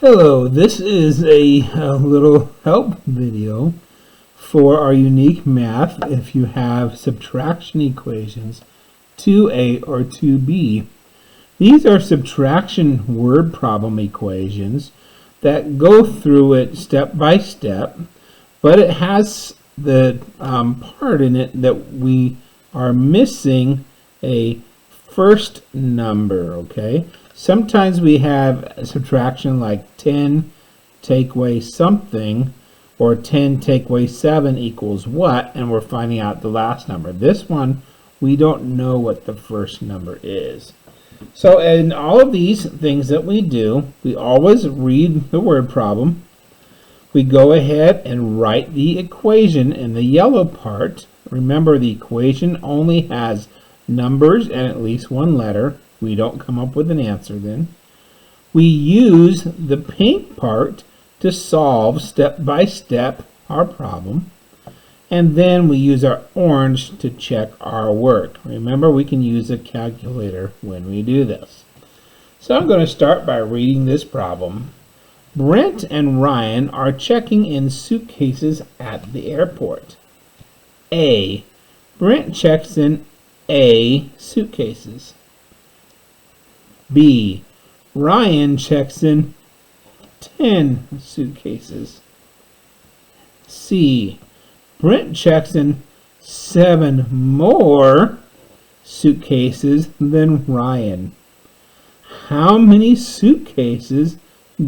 Hello, this is a little help video for our unique math if you have subtraction equations 2a or 2b. These are subtraction word problem equations that go through it step by step, but it has the part in it that we are missing a first number, okay? Sometimes we have a subtraction like 10 take away something, or 10 take away 7 equals what, and we're finding out the last number. This one, we don't know what the first number is. So in all of these things that we do, we always read the word problem. We go ahead and write the equation in the yellow part. Remember, the equation only has numbers and at least one letter. We don't come up with an answer then. We use the pink part to solve step by step our problem. And then we use our orange to check our work. Remember, we can use a calculator when we do this. So I'm going to start by reading this problem. Brent and Ryan are checking in suitcases at the airport. A. Brent checks in A suitcases. B. Ryan checks in 10 suitcases. C. Brent checks in 7 more suitcases than Ryan. How many suitcases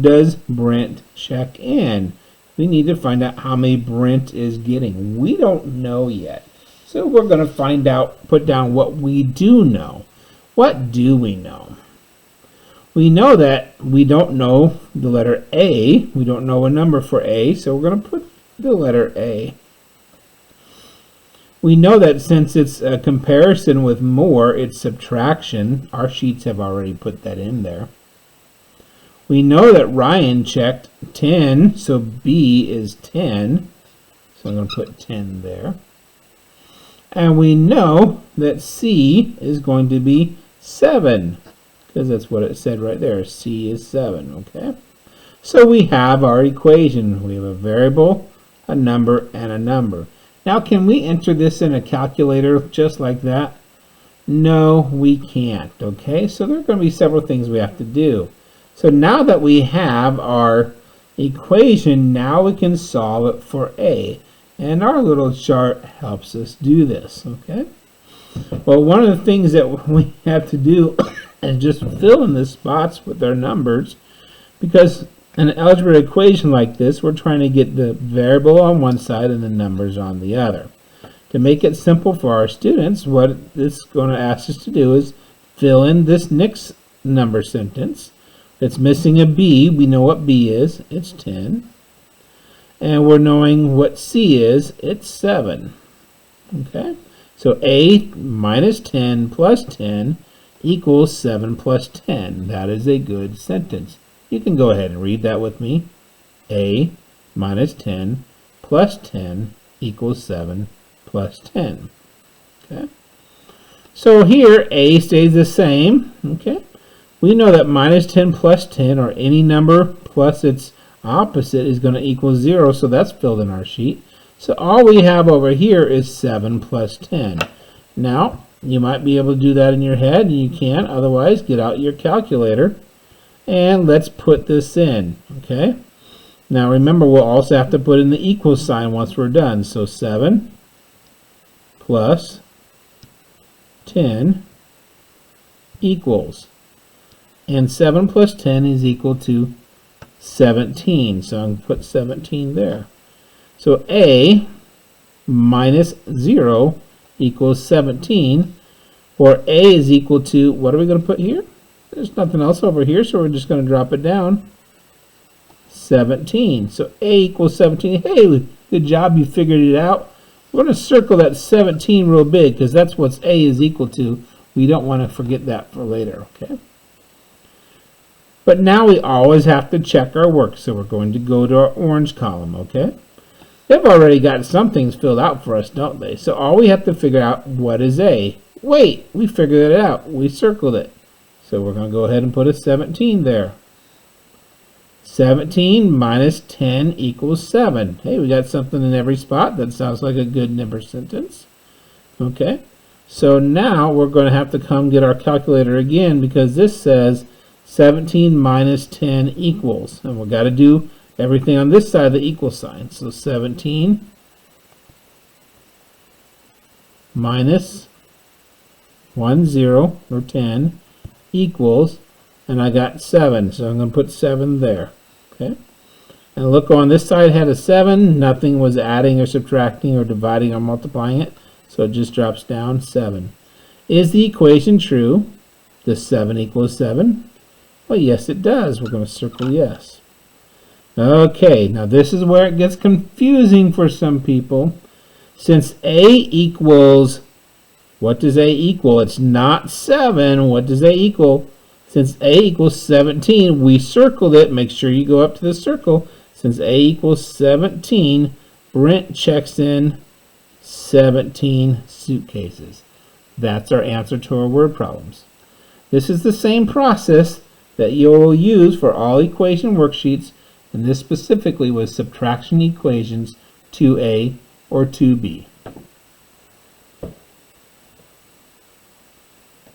does Brent check in? We need to find out how many Brent is getting. We don't know yet. So we're going to find out, put down what we do know. What do we know? We know that we don't know the letter A. We don't know a number for A, so we're going to put the letter A. We know that since it's a comparison with more, it's subtraction. Our sheets have already put that in there. We know that Ryan checked 10, so B is 10. So I'm going to put 10 there. And we know that C is going to be 7. Because that's what it said right there. C is 7, okay? So we have our equation. We have a variable, a number, and a number. Now, can we enter this in a calculator just like that? No, we can't, okay? So there are going to be several things we have to do. So now that we have our equation, now we can solve it for A. And our little chart helps us do this, okay? Well, one of the things that we have to do is just fill in the spots with our numbers, because in an algebra equation like this, we're trying to get the variable on one side and the numbers on the other. To make it simple for our students, what this is going to ask us to do is fill in this next number sentence. It's missing a B. We know what B is. It's 10. And we're knowing what C is. It's 7. Okay? So A minus 10 plus 10 equals 7 plus 10. That is a good sentence. You can go ahead and read that with me. A minus 10 plus 10 equals 7 plus 10. Okay? So here A stays the same. Okay? We know that minus 10 plus 10, or any number plus its opposite, is going to equal 0, so that's filled in our sheet. So all we have over here is 7 plus 10. Now, you might be able to do that in your head, and you can. Otherwise, get out your calculator, and let's put this in, okay? Now, remember, we'll also have to put in the equal sign once we're done. So 7 plus 10 equals. And 7 plus 10 is equal to 17. So I'm going to put 17 there. So A minus 0 equals 17, or A is equal to, what are we going to put here? There's nothing else over here, so we're just going to drop it down. 17. So A equals 17. Hey, good job, you figured it out. We're going to circle that 17 real big, because that's what A is equal to. We don't want to forget that for later, okay? But now we always have to check our work, so we're going to go to our orange column, okay? They've already got some things filled out for us, don't they? So all we have to figure out, what is A? Wait, we figured it out. We circled it. So we're going to go ahead and put a 17 there. 17 minus 10 equals 7. Hey, we got something in every spot. That sounds like a good number sentence. Okay, so now we're going to have to come get our calculator again because this says 17 minus 10 equals. And we've got to do everything on this side of the equal sign. So 17 minus 10 or 10 equals, and I got 7, so I'm going to put 7 there. Okay, and look, on this side had a 7, nothing was adding or subtracting or dividing or multiplying it, so it just drops down 7. Is the equation true? Does 7 equals 7? Well, yes it does. We're going to circle yes. Okay, now this is where it gets confusing for some people. Since A equals, what does A equal? It's not 7. What does A equal? Since A equals 17, we circled it. Make sure you go up to the circle. Since A equals 17, Brent checks in 17 suitcases. That's our answer to our word problems. This is the same process that you'll use for all equation worksheets, and this specifically was subtraction equations 2A or 2B.